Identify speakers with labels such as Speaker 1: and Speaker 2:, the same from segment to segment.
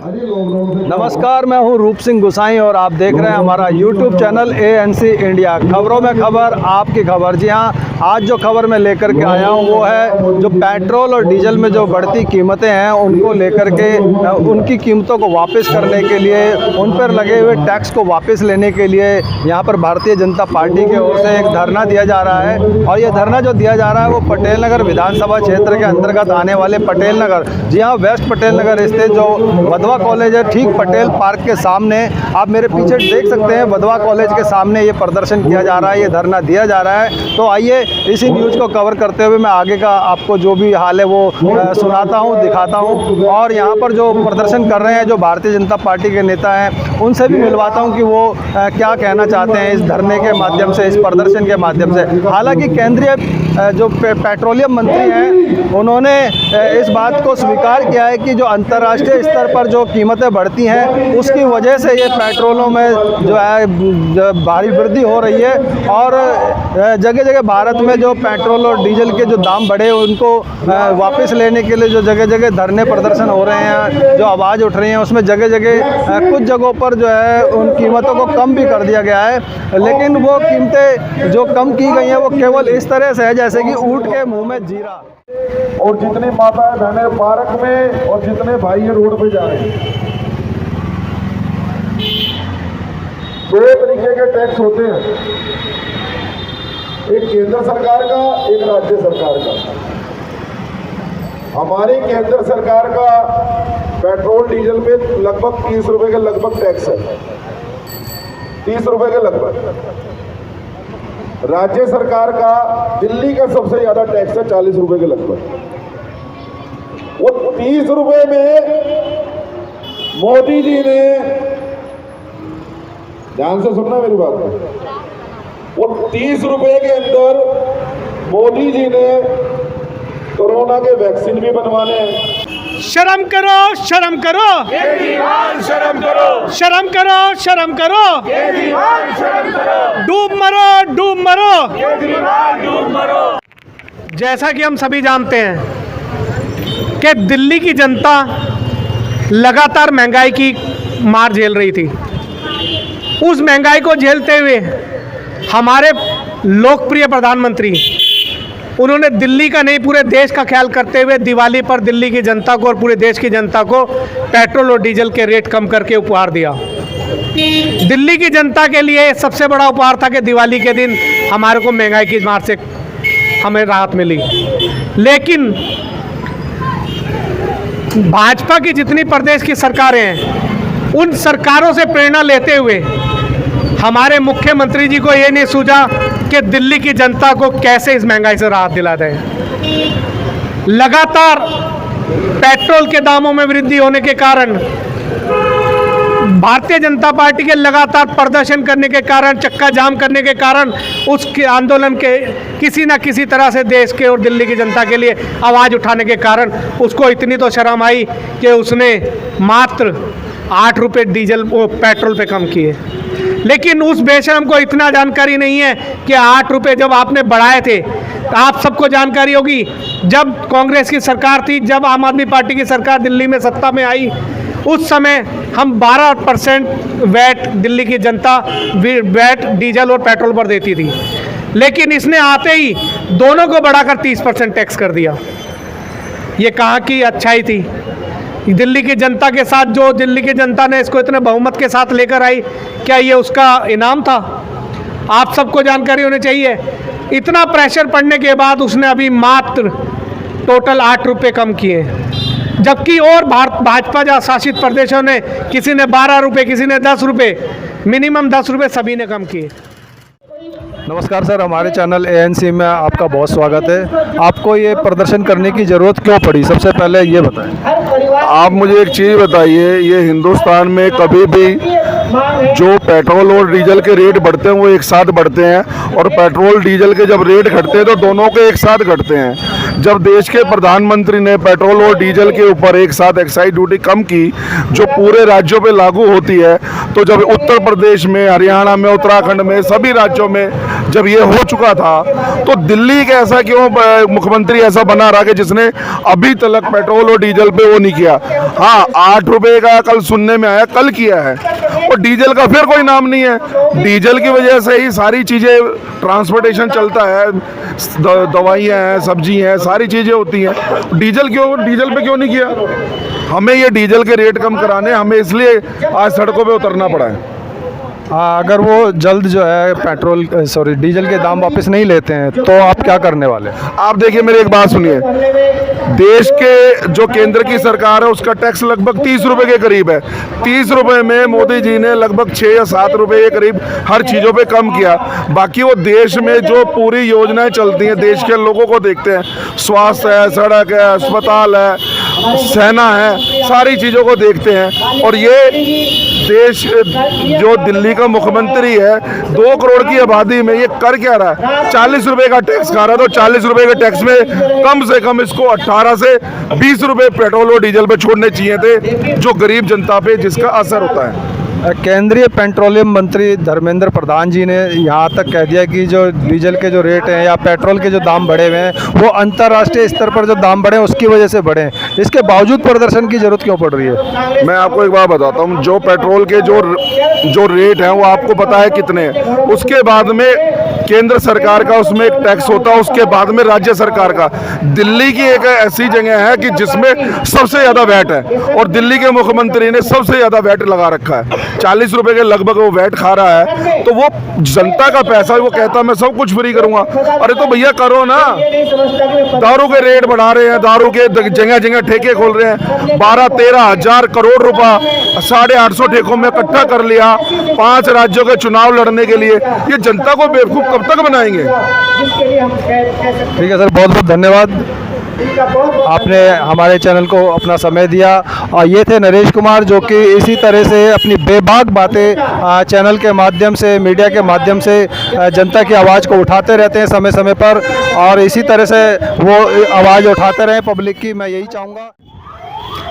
Speaker 1: नमस्कार, मैं हूं रूप सिंह गुसाई और आप देख रहे हैं हमारा YouTube चैनल ANC इंडिया। खबरों में खबर, आपकी खबर। जी हां, आज जो खबर मैं लेकर के आया हूं वो है जो पेट्रोल और डीजल में जो बढ़ती कीमतें हैं उनको लेकर के उनकी कीमतों को वापस करने के लिए, उन पर लगे हुए टैक्स को वापस लेने के लिए यहाँ पर भारतीय जनता पार्टी की ओर से एक धरना दिया जा रहा है। और ये धरना जो दिया जा रहा है वो पटेल नगर विधानसभा क्षेत्र के अंतर्गत आने वाले पटेल नगर, जी हाँ, वेस्ट पटेल नगर स्थित जो वधवा कॉलेज है, ठीक पटेल पार्क के सामने आप मेरे पीछे देख सकते हैं। वधवा कॉलेज के सामने ये प्रदर्शन किया जा रहा है, ये धरना दिया जा रहा है। तो आइए इसी न्यूज़ को कवर करते हुए मैं आगे का आपको जो भी हाल है वो सुनाता हूँ, दिखाता हूँ। और यहाँ पर जो प्रदर्शन कर रहे हैं जो भारतीय जनता पार्टी के नेता हैं उनसे भी मिलवाता हूँ कि वो क्या कहना चाहते हैं इस धरने के माध्यम से, इस प्रदर्शन के माध्यम से। हालांकि केंद्रीय जो पेट्रोलियम मंत्री हैं उन्होंने इस बात को स्वीकार किया है कि जो अंतर्राष्ट्रीय स्तर पर जो कीमतें बढ़ती हैं उसकी वजह से ये पेट्रोलों में जो है भारी वृद्धि हो रही है। और जगह जगह भारत में जो पेट्रोल और डीजल के जो दाम बढ़े उनको वापस लेने के लिए जो जगह जगह धरने प्रदर्शन हो रहे हैं, जो आवाज़ उठ रही है, उसमें जगह जगह कुछ जगहों पर जो है उन कीमतों को कम भी कर दिया गया है। लेकिन वो कीमतें जो कम की गई हैं वो केवल इस तरह से है जैसे कि ऊँट के मुँह में जीरा।
Speaker 2: और जितनी माताएं बहनें पार्क में और जितने भाई ये रोड पे जा रहे हैं, दो तरीके के टैक्स होते हैं, एक केंद्र सरकार का, एक राज्य सरकार का। हमारी केंद्र सरकार का पेट्रोल डीजल पे लगभग 30 रुपए के लगभग टैक्स है, 30 रुपए के लगभग। राज्य सरकार का, दिल्ली का सबसे ज्यादा टैक्स है 40 रुपए के लगभग। वो 30 रुपए में मोदी जी ने, ध्यान से सुनना मेरी बात, वो 30 रुपए के अंदर मोदी जी ने कोरोना के वैक्सीन भी बनवाने हैं।
Speaker 3: शर्म करो, शर्म करो,
Speaker 2: केजरीवाल शर्म करो,
Speaker 3: शर्म करो, शर्म करो,
Speaker 2: केजरीवाल शर्म करो,
Speaker 3: डूब मरो, डूब मरो।
Speaker 2: केजरीवाल डूब मरो।
Speaker 3: जैसा कि हम सभी जानते हैं कि दिल्ली की जनता लगातार महंगाई की मार झेल रही थी। उस महंगाई को झेलते हुए हमारे लोकप्रिय प्रधानमंत्री, उन्होंने दिल्ली का नहीं पूरे देश का ख्याल करते हुए दिवाली पर दिल्ली की जनता को और पूरे देश की जनता को पेट्रोल और डीजल के रेट कम करके उपहार दिया। दिल्ली की जनता के लिए सबसे बड़ा उपहार था कि दिवाली के दिन हमारे को महंगाई की मार से हमें राहत मिली। लेकिन भाजपा की जितनी प्रदेश की सरकारें हैं उन सरकारों से प्रेरणा लेते हुए हमारे मुख्यमंत्री जी को ये नहीं सूझा कि दिल्ली की जनता को कैसे इस महंगाई से राहत दिला दें। लगातार पेट्रोल के दामों में वृद्धि होने के कारण, भारतीय जनता पार्टी के लगातार प्रदर्शन करने के कारण, चक्का जाम करने के कारण, उसके आंदोलन के किसी न किसी तरह से देश के और दिल्ली की जनता के लिए आवाज़ उठाने के कारण उसको इतनी तो शर्म आई कि उसने मात्र 8 रुपये डीजल पेट्रोल पे कम किए। लेकिन उस बेशरम को इतना जानकारी नहीं है कि 8 रुपये जब आपने बढ़ाए थे, आप सबको जानकारी होगी जब कांग्रेस की सरकार थी, जब आम आदमी पार्टी की सरकार दिल्ली में सत्ता में आई, उस समय हम 12% वैट दिल्ली की जनता वैट डीजल और पेट्रोल पर देती थी। लेकिन इसने आते ही दोनों को बढ़ाकर 30% टैक्स कर दिया। ये कहाँ की अच्छाई थी? दिल्ली की जनता के साथ जो दिल्ली की जनता ने इसको इतने बहुमत के साथ लेकर आई, क्या ये उसका इनाम था? आप सबको जानकारी होनी चाहिए। इतना प्रेशर पड़ने के बाद उसने अभी मात्र टोटल 8 रुपये कम किए, जबकि और भाजपा शासित प्रदेशों ने किसी ने 12 रुपये, किसी ने 10 रुपये, मिनिमम 10 रुपये सभी ने कम किए।
Speaker 1: नमस्कार सर, हमारे चैनल ANC में आपका बहुत स्वागत है। आपको ये प्रदर्शन करने की ज़रूरत क्यों पड़ी, सबसे पहले ये बताएं।
Speaker 2: आप मुझे एक चीज़ बताइए, ये हिंदुस्तान में कभी भी जो पेट्रोल और डीजल के रेट बढ़ते हैं वो एक साथ बढ़ते हैं, और पेट्रोल डीजल के जब रेट घटते हैं तो दोनों के एक साथ घटते हैं। जब देश के प्रधानमंत्री ने पेट्रोल और डीजल के ऊपर एक साथ एक्साइज ड्यूटी कम की जो पूरे राज्यों पे लागू होती है, तो जब उत्तर प्रदेश में, हरियाणा में, उत्तराखंड में, सभी राज्यों में जब ये हो चुका था, तो दिल्ली के ऐसा क्यों मुख्यमंत्री ऐसा बना रहा कि जिसने अभी तक पेट्रोल और डीजल पे वो नहीं किया। हाँ, 8 रुपए का कल सुनने में आया, कल किया है, और डीजल का फिर कोई नाम नहीं है। डीजल की वजह से ही सारी चीज़ें, ट्रांसपोर्टेशन चलता है, दवाइयाँ हैं, सब्जी हैं, सारी चीज़ें होती हैं। डीजल पे क्यों नहीं किया? हमें ये डीजल के रेट कम कराने, हमें इसलिए आज सड़कों पे उतरना पड़ा है।
Speaker 1: अगर वो जल्द जो है डीजल के दाम वापस नहीं लेते हैं तो आप क्या करने वाले?
Speaker 2: आप देखिए, मेरी एक बात सुनिए, देश के जो केंद्र की सरकार है उसका टैक्स लगभग 30 रुपए के करीब है। 30 रुपए में मोदी जी ने लगभग 6 या 7 रुपए के करीब हर चीज़ों पे कम किया। बाकी वो देश में जो पूरी योजनाएं चलती हैं, देश के लोगों को देखते हैं, स्वास्थ्य है, सड़क है, अस्पताल है, सेना है, सारी चीज़ों को देखते हैं। और ये देश जो दिल्ली का मुख्यमंत्री है, 2 करोड़ की आबादी में ये कर क्या रहा है? 40 रुपए का टैक्स खा रहा है। तो 40 रुपए के टैक्स में कम से कम इसको 18 से 20 रुपए पेट्रोल और डीजल पे छोड़ने चाहिए थे, जो गरीब जनता पे जिसका असर होता है।
Speaker 1: केंद्रीय पेट्रोलियम मंत्री धर्मेंद्र प्रधान जी ने यहाँ तक कह दिया कि जो डीजल के जो रेट हैं या पेट्रोल के जो दाम बढ़े हुए हैं वो अंतर्राष्ट्रीय स्तर पर जो दाम बढ़े हैं उसकी वजह से बढ़े हैं। इसके बावजूद प्रदर्शन की जरूरत क्यों पड़ रही है?
Speaker 2: मैं आपको एक बात बताता हूँ, जो पेट्रोल के जो रेट हैं वो आपको पता है कितने हैं। उसके बाद में केंद्र सरकार का उसमें एक टैक्स होता है, उसके बाद में राज्य सरकार का। दिल्ली की एक ऐसी जगह है कि जिसमें सबसे ज़्यादा वैट है, और दिल्ली के मुख्यमंत्री ने सबसे ज़्यादा वैट लगा रखा है। 40 रुपए के लगभग वो वैट खा रहा है। तो वो जनता का पैसा, वो कहता है मैं सब कुछ फ्री करूंगा। अरे तो भैया करो ना। दारू के रेट बढ़ा रहे हैं, दारू के जगह जगह ठेके खोल रहे हैं। 12-13 हजार करोड़ रुपया 850 ठेकों में इकट्ठा कर लिया 5 राज्यों के चुनाव लड़ने के लिए। ये जनता को बेवकूफ कब तक बनाएंगे?
Speaker 1: ठीक है सर, बहुत बहुत धन्यवाद, आपने हमारे चैनल को अपना समय दिया। और ये थे नरेश कुमार, जो कि इसी तरह से अपनी बेबाक बातें चैनल के माध्यम से, मीडिया के माध्यम से जनता की आवाज़ को उठाते रहते हैं समय समय पर, और इसी तरह से वो आवाज़ उठाते रहें पब्लिक की, मैं यही चाहूँगा।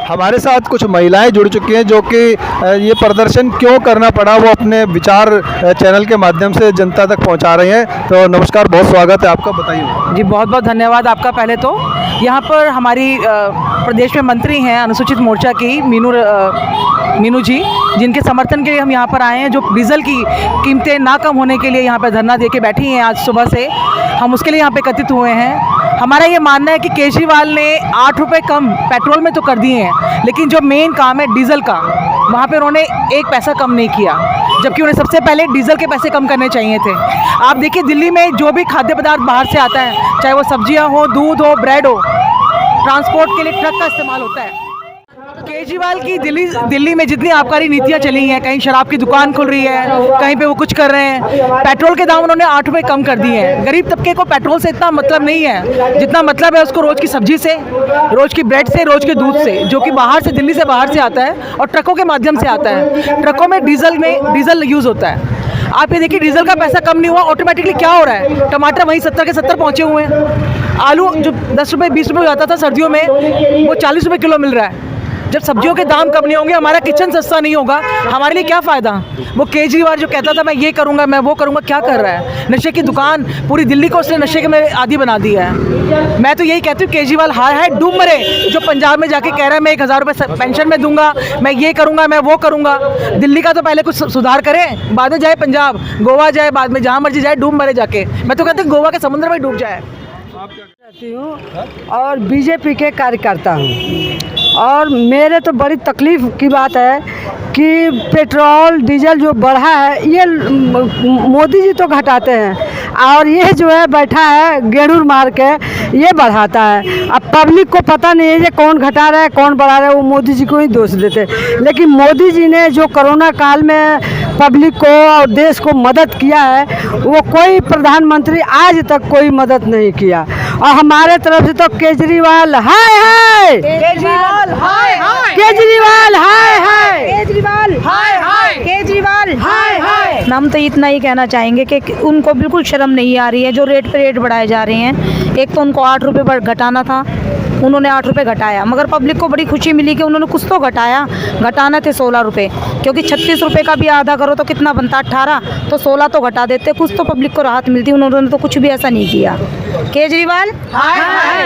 Speaker 1: हमारे साथ कुछ महिलाएं जुड़ चुकी हैं जो कि ये प्रदर्शन क्यों करना पड़ा वो अपने विचार चैनल के माध्यम से जनता तक पहुंचा रही हैं। तो नमस्कार, बहुत स्वागत है आपका, बताइए।
Speaker 4: जी बहुत बहुत धन्यवाद आपका। पहले तो यहाँ पर हमारी प्रदेश में मंत्री हैं अनुसूचित मोर्चा की मीनू जी, जिनके समर्थन के लिए हम यहाँ पर आए हैं। जो डीजल की कीमतें ना कम होने के लिए यहाँ पर धरना दे के बैठी हैं आज सुबह से, हम उसके लिए यहाँ पे एकत्रित हुए हैं। हमारा ये मानना है कि केजरीवाल ने 8 रुपये कम पेट्रोल में तो कर दिए हैं, लेकिन जो मेन काम है डीजल का, वहाँ पे उन्होंने 1 पैसा कम नहीं किया, जबकि उन्हें सबसे पहले डीजल के पैसे कम करने चाहिए थे। आप देखिए, दिल्ली में जो भी खाद्य पदार्थ बाहर से आता है, चाहे वो सब्जियाँ हो, दूध हो, ब्रेड हो, ट्रांसपोर्ट के लिए ट्रक का इस्तेमाल होता है। केजरीवाल की दिल्ली में जितनी आबकारी नीतियाँ चली हैं, कहीं शराब की दुकान खुल रही है, कहीं पे वो कुछ कर रहे हैं। पेट्रोल के दाम उन्होंने 8 रुपये कम कर दिए हैं। गरीब तबके को पेट्रोल से इतना मतलब नहीं है जितना मतलब है उसको रोज़ की सब्जी से, रोज़ की ब्रेड से, रोज़ के दूध से, जो कि बाहर से, दिल्ली से बाहर से आता है और ट्रकों के माध्यम से आता है। ट्रकों में डीजल यूज़ होता है। आप ये देखिए, डीजल का पैसा कम नहीं हुआ, ऑटोमेटिकली क्या हो रहा है, टमाटर वहीं 70 के 70 पहुँचे हुए हैं। आलू जो 10 रुपये 20 रुपये जाता था सर्दियों में, वो 40 रुपये किलो मिल रहा है। जब सब्जियों के दाम कम नहीं होंगे, हमारा किचन सस्ता नहीं होगा, हमारे लिए क्या फ़ायदा? वो केजरीवाल जो कहता था मैं ये करूँगा, मैं वो करूँगा, क्या कर रहा है? नशे की दुकान, पूरी दिल्ली को उसने नशे के में आदी बना दिया है। मैं तो यही कहती हूँ, केजरीवाल हाय हाय डूब मरे, जो पंजाब में जाके कह रहा है मैं 1000 रुपये पेंशन में दूंगा, मैं ये करूँगा, मैं वो करूँगा। दिल्ली का तो पहले कुछ सुधार करें, बाद में जाए पंजाब, गोवा जाए, बाद में जहाँ मर्जी जाए, डूब मरे जाके। मैं तो कहती हूँ गोवा के समुद्र में डूब जाए।
Speaker 5: रहती हूँ और बीजेपी के कार्यकर्ता हूँ, और मेरे तो बड़ी तकलीफ़ की बात है कि पेट्रोल डीजल जो बढ़ा है, ये मोदी जी तो घटाते हैं, और ये जो है बैठा है गेड़ूर मार के ये बढ़ाता है। अब पब्लिक को पता नहीं है ये कौन घटा रहा है कौन बढ़ा रहा है, वो मोदी जी को ही दोष देते। लेकिन मोदी जी ने जो कोरोना काल में पब्लिक को और देश को मदद किया है, वो कोई प्रधानमंत्री आज तक कोई मदद नहीं किया। और हमारे तरफ से तो केजरीवाल हाय हाय,
Speaker 4: केजरीवाल हाय हाय,
Speaker 5: केजरीवाल हाय हाय,
Speaker 4: केजरीवाल हाय हाय, केजरीवाल हाय हाय।
Speaker 6: हम तो इतना ही कहना चाहेंगे कि उनको बिल्कुल शर्म नहीं आ रही है जो रेट पे रेट बढ़ाए जा रहे हैं। एक तो उनको 8 रुपये पर घटाना था, उन्होंने 8 रुपये घटाया, मगर पब्लिक को बड़ी खुशी मिली कि उन्होंने कुछ तो घटाया। घटाना थे 16 रुपये, क्योंकि 36 रुपये का भी आधा करो तो कितना बनता, 18, तो 16 तो घटा देते, कुछ तो पब्लिक को राहत मिलती। उन्होंने तो कुछ भी ऐसा नहीं किया। केजरीवाल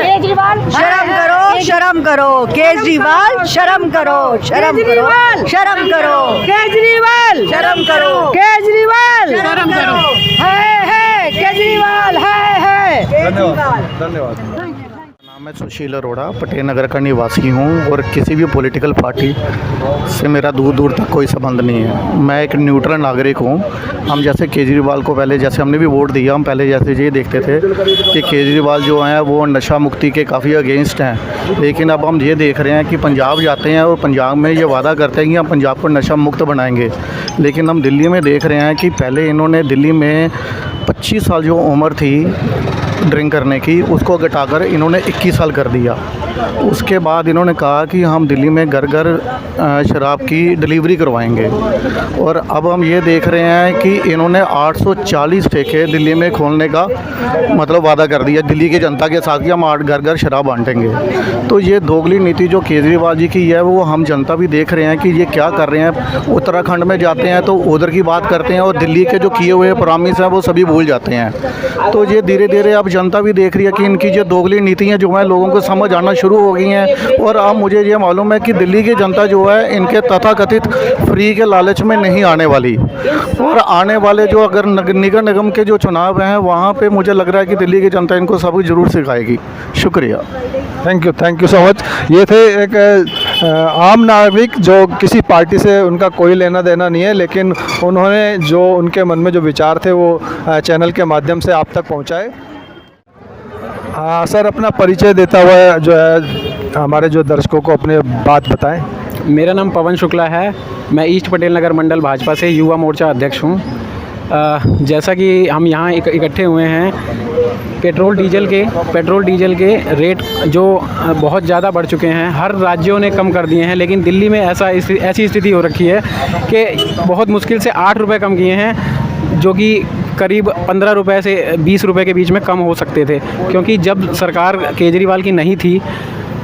Speaker 6: केजरीवाल
Speaker 5: शर्म करो, शर्म करो, केजरीवाल शर्म करो, शर्म करो, शर्म करो, केजरीवाल शर्म करो, केजरीवाल शर्म करो, है केजरीवाल, है
Speaker 1: धन्यवाद धन्यवाद।
Speaker 7: मैं सुशील अरोड़ा पटेल नगर का निवासी हूँ और किसी भी पॉलिटिकल पार्टी से मेरा दूर दूर तक कोई संबंध नहीं है। मैं एक न्यूट्रल नागरिक हूँ। हम जैसे केजरीवाल को पहले, जैसे हमने भी वोट दिया, हम पहले जैसे ये देखते थे कि केजरीवाल जो हैं वो नशा मुक्ति के काफ़ी अगेंस्ट हैं, लेकिन अब हम ये देख रहे हैं कि पंजाब जाते हैं और पंजाब में ये वादा करते हैं कि हम पंजाब को नशा मुक्त बनाएंगे, लेकिन हम दिल्ली में देख रहे हैं कि पहले इन्होंने दिल्ली में 25 साल जो उम्र थी ड्रिंक करने की, उसको घटाकर इन्होंने 21 साल कर दिया। उसके बाद इन्होंने कहा कि हम दिल्ली में घर घर शराब की डिलीवरी करवाएंगे, और अब हम ये देख रहे हैं कि इन्होंने 840 ठेके दिल्ली में खोलने का मतलब वादा कर दिया दिल्ली की जनता के साथ कि हम घर घर शराब बांटेंगे। तो ये दोगली नीति जो केजरीवाल जी की है वो हम जनता भी देख रहे हैं कि ये क्या कर रहे हैं। उत्तराखंड में जाते हैं तो उधर की बात करते हैं और दिल्ली के जो किए हुए प्रॉमिस हैं वो सभी भूल जाते हैं। तो ये धीरे धीरे अब जनता भी देख रही है कि इनकी जो दोगली नीतियाँ जो हैं लोगों को समझ आना शुरू हो गई हैं। और अब मुझे ये मालूम है कि दिल्ली की जनता जो है इनके तथाकथित फ्री के लालच में नहीं आने वाली, और आने वाले जो अगर निगम निगम के जो चुनाव हैं वहाँ पे मुझे लग रहा है कि दिल्ली की जनता इनको सब कुछ ज़रूर सिखाएगी। शुक्रिया।
Speaker 1: Thank you so much. ये थे एक आम नागरिक जो किसी पार्टी से उनका कोई लेना देना नहीं है, लेकिन उन्होंने जो उनके मन में जो विचार थे वो चैनल के माध्यम से आप तक पहुँचाए। सर, अपना परिचय देता हुआ जो है हमारे जो दर्शकों को अपने बात बताएं।
Speaker 8: मेरा नाम पवन शुक्ला है। मैं ईस्ट पटेल नगर मंडल भाजपा से युवा मोर्चा अध्यक्ष हूँ। जैसा कि हम यहाँ इकट्ठे हुए हैं, पेट्रोल डीजल के रेट जो बहुत ज़्यादा बढ़ चुके हैं, हर राज्यों ने कम कर दिए हैं, लेकिन दिल्ली में ऐसी स्थिति हो रखी है कि बहुत मुश्किल से 8 रुपये कम किए हैं, जो कि करीब 15 रुपये से 20 रुपये के बीच में कम हो सकते थे, क्योंकि जब सरकार केजरीवाल की नहीं थी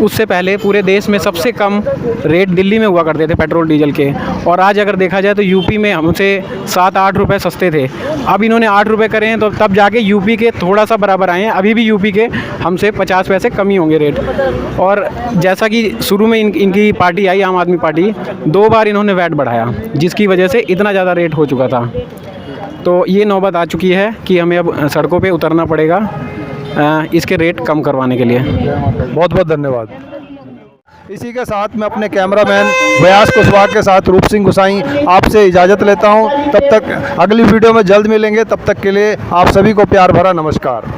Speaker 8: उससे पहले पूरे देश में सबसे कम रेट दिल्ली में हुआ करते थे पेट्रोल डीजल के। और आज अगर देखा जाए तो यूपी में हमसे 7-8 रुपये सस्ते थे। अब इन्होंने 8 रुपये करे हैं, तो तब जाके यूपी के थोड़ा सा बराबर आए हैं। अभी भी यूपी के हमसे 50 पैसे कम ही होंगे रेट। और जैसा कि शुरू में इनकी पार्टी आई, आम आदमी पार्टी, 2 बार इन्होंने वैट बढ़ाया, जिसकी वजह से इतना ज़्यादा रेट हो चुका था। तो ये नौबत आ चुकी है कि हमें अब सड़कों पे उतरना पड़ेगा इसके रेट कम करवाने के लिए।
Speaker 1: बहुत बहुत धन्यवाद। इसी के साथ मैं अपने कैमरामैन व्यास कुशवाहा के साथ रूप सिंह गुसाई आपसे इजाज़त लेता हूं। तब तक अगली वीडियो में जल्द मिलेंगे। तब तक के लिए आप सभी को प्यार भरा नमस्कार।